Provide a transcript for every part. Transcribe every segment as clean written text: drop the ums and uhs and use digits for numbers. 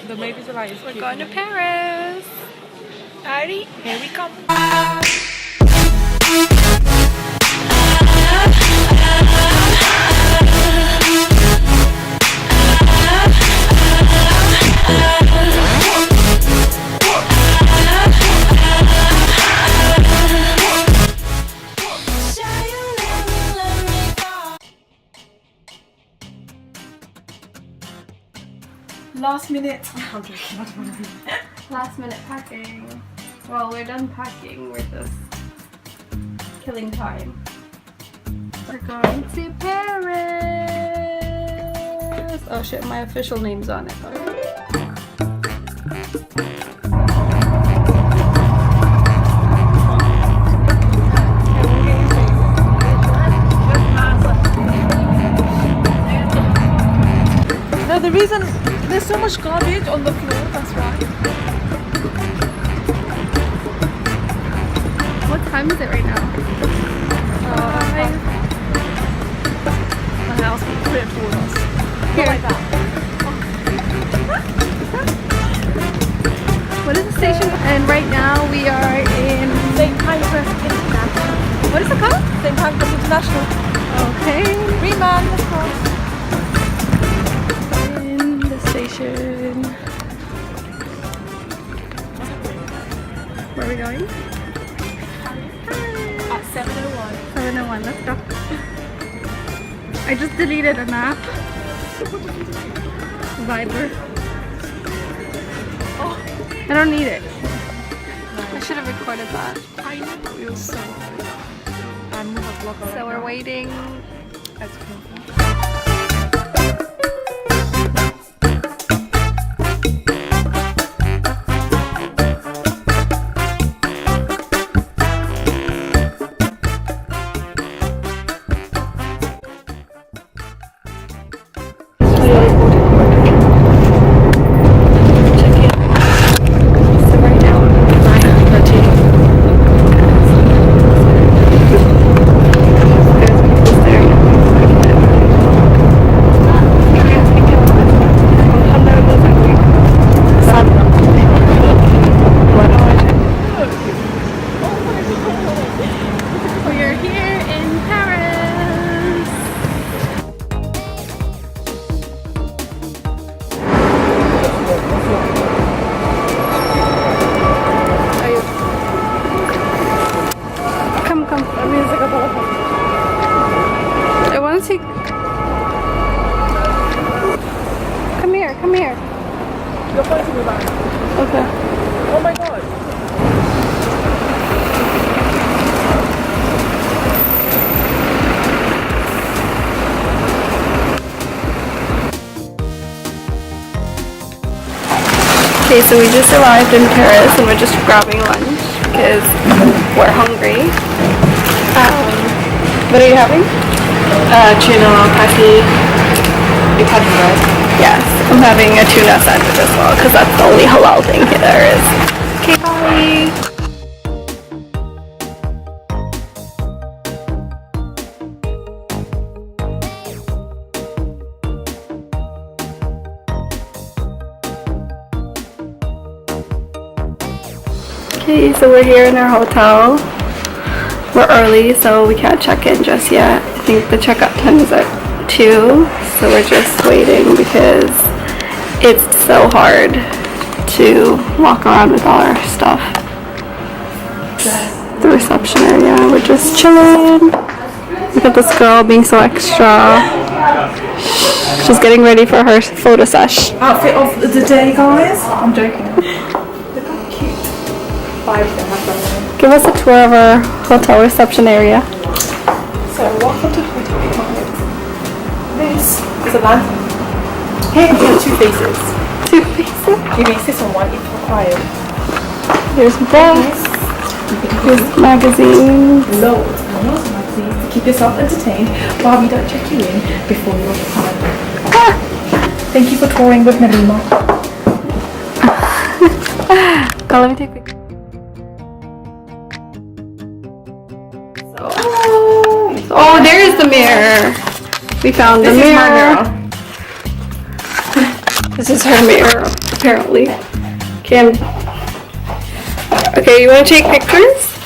The ladies are like, it's We're cute. going to Paris. Alrighty, here we come. Last minute. I'm joking, I don't want to be. Last minute packing. Well, we're done packing. We're just killing time. We're going to Paris. Oh shit, my official name's on it. No, the reason there's so much garbage on the floor, that's why. What time is it right now? My house, we put it towards us. Here. Not like that. What is the station? And right now we are in St. Pancras International. what is it called? St. Pancras International. Okay. Remand, of course. In the station. Where are we going? At 7:01. 7:01. Let's go. I just deleted a map. Viber. Oh, I don't need it. I should have recorded that. I know, it was so good. I'm with a vlogger. So we're waiting. Ice cream. So right now, 9:30. There's people staring at me. We are here in Paris. Come, come. I want to see. Come here, come here. You're pointing me back. Okay. Oh my god. Okay, so we just arrived in Paris and we're just grabbing lunch because we're hungry. What are you having? Tuna patty, Italian bread. Yes, I'm having a tuna sandwich as well because that's the only halal thing here there is. Okay, bye. Okay, so we're here in our hotel. We're early, so we can't check in just yet. I think the checkout time is at 2, so we're just waiting because it's so hard to walk around with all our stuff. The reception area, we're just chilling. Look at this girl being so extra. She's getting ready for her photo sesh. Outfit of the day, guys. I'm joking. Look how cute. 5 they have done. Give us a tour of our hotel reception area. So, welcome to Hotel Economy. This is a lantern. Here you have 2 faces. Two faces. You may sit on one if required. There's books. There's magazines. Loads and loads of magazines to keep yourself entertained while we don't check you in before your time. Thank you for touring with Melima. Oh, let me take a picture. Oh, there's the mirror. We found the This is my mirror. mirror. This is her mirror, apparently. Okay, you want to take pictures?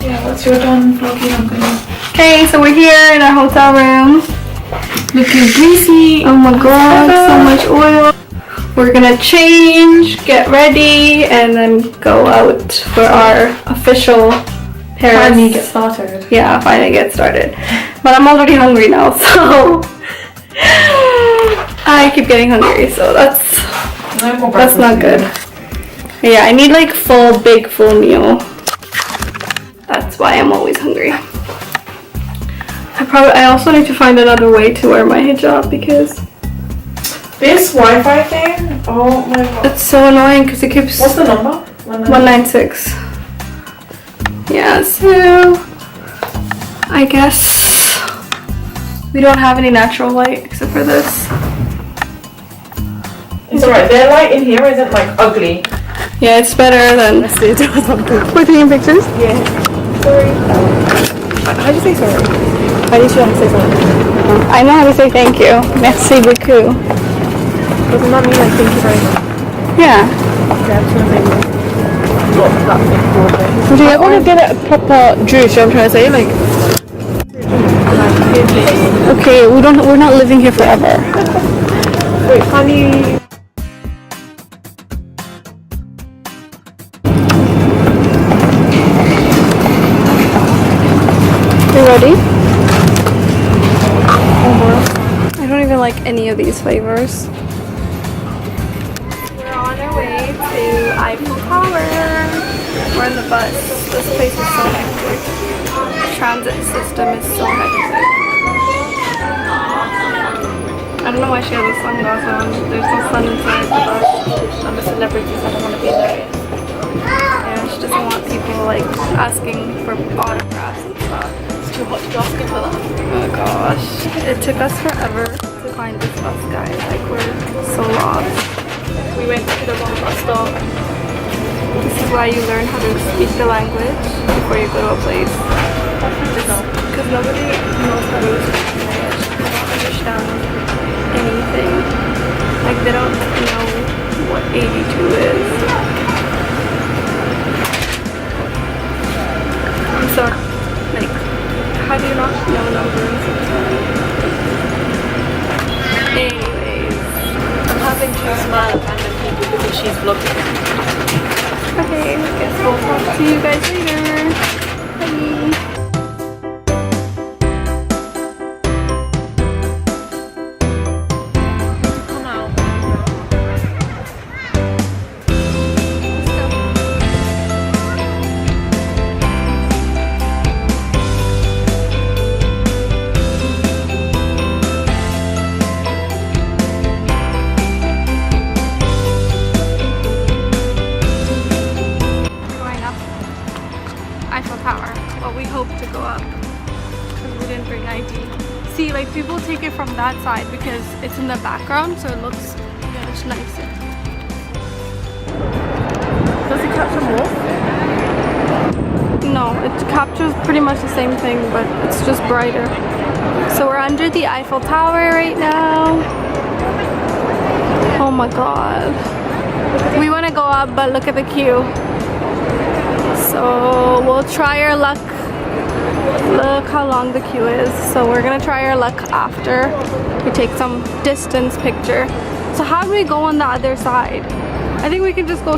Yeah, once you're done vlogging, I'm gonna... Okay, so we're here in our hotel room. Looking greasy. Oh my god, so much oil. We're gonna change, get ready, and then go out for our official Paris. Finally get started. Yeah, finally get started. But I'm already hungry now, so I keep getting hungry, so that's not good. Yeah, I need like big full meal. That's why I'm always hungry. I also need to find another way to wear my hijab because this Wi-Fi thing, oh my god. it's so annoying because it keeps... What's the number? 196. Yeah, so I guess we don't have any natural light except for this. It's alright, their light in here isn't like ugly. Yeah, it's better than... We're taking pictures? Yeah. Sorry. How do you say sorry? How do you say sorry? I know how to say thank you. Merci beaucoup. Doesn't that mean like thank you very much? Yeah. I want to get a proper juice, you know what I'm trying to say? Like... Okay, we're not living here forever. Wait, honey... You ready? I don't even like any of these flavors. We're on our way to Eiffel Tower. We're in the bus. This place is so hectic. The transit system is so hectic. I don't know why she has a sunglasses on. There's no sun inside the bus. I'm a celebrity, so I don't want to be there. Yeah, she doesn't want people like asking for autographs and stuff. Too hot to be asking for that. Oh gosh. It took us forever to find this bus, guys. Like, we're so lost. We went to the wrong bus stop. This is why you learn how to speak the language before you go to a place. Because nobody knows how to speak English. They don't understand anything. Like, they don't know what 82 is. I'm sorry. Like, how do you not know numbers? Anyways. I'm having to smile at random people because she's vlogging. Okay, I guess we'll talk to you guys later. Bye. Eiffel Tower. Well, we hope to go up because we didn't bring ID. See, like, people take it from that side because it's in the background, so it looks much nicer. Does it capture more? No, it captures pretty much the same thing, but it's just brighter. So we're under the Eiffel Tower right now. Oh my god. We want to go up, but look at the queue. So we'll try our luck. Look how long the queue is. So we're gonna try our luck after we take some distance picture. So how do we go on the other side? I think we can just go.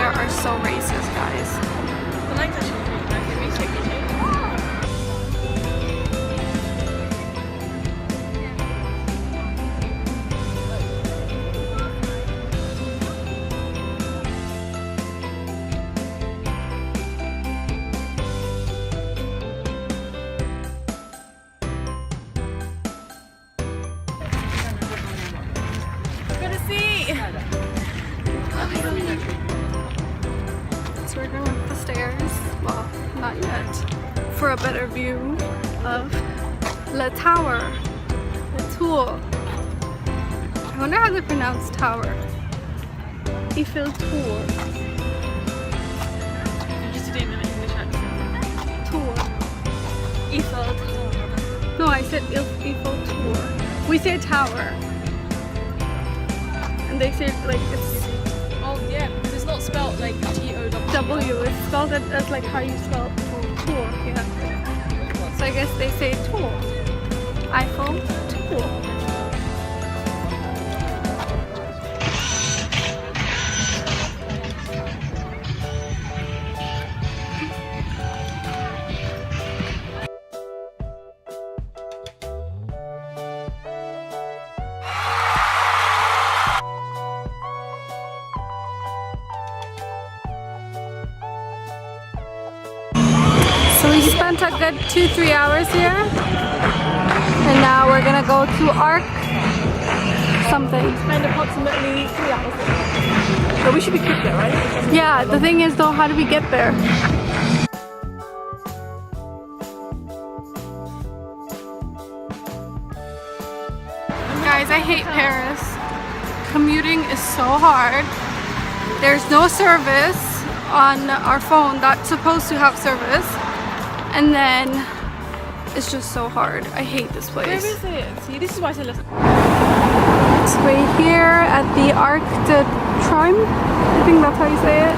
Are so racist, guys. Gonna see. So we're going up the stairs. Well, not yet. For a better view of the tower. Tour. I wonder how they pronounce tower. Eiffel Tour. Just doing an English accent. Tour. Eiffel Tower. No, I said Eiffel Tour. We say tower. And they say like it's Oh yeah, because it's not spelled like T-O-W. W. It's spelled as like how you spell tour. Yeah. So I guess they say tour. Eiffel Tour. So we spent a good 2-3 hours here, and now we're gonna go to Arc something. And approximately 3 hours. But we should be quick there, right? Yeah, the thing is though, how do we get there? Guys, I hate Paris. Commuting is so hard. There's no service on our phone that's supposed to have service. And then it's just so hard. I hate this place. Where is it? See, this is why I said let's... So we're here at the Arc de Triomphe. I think that's how you say it.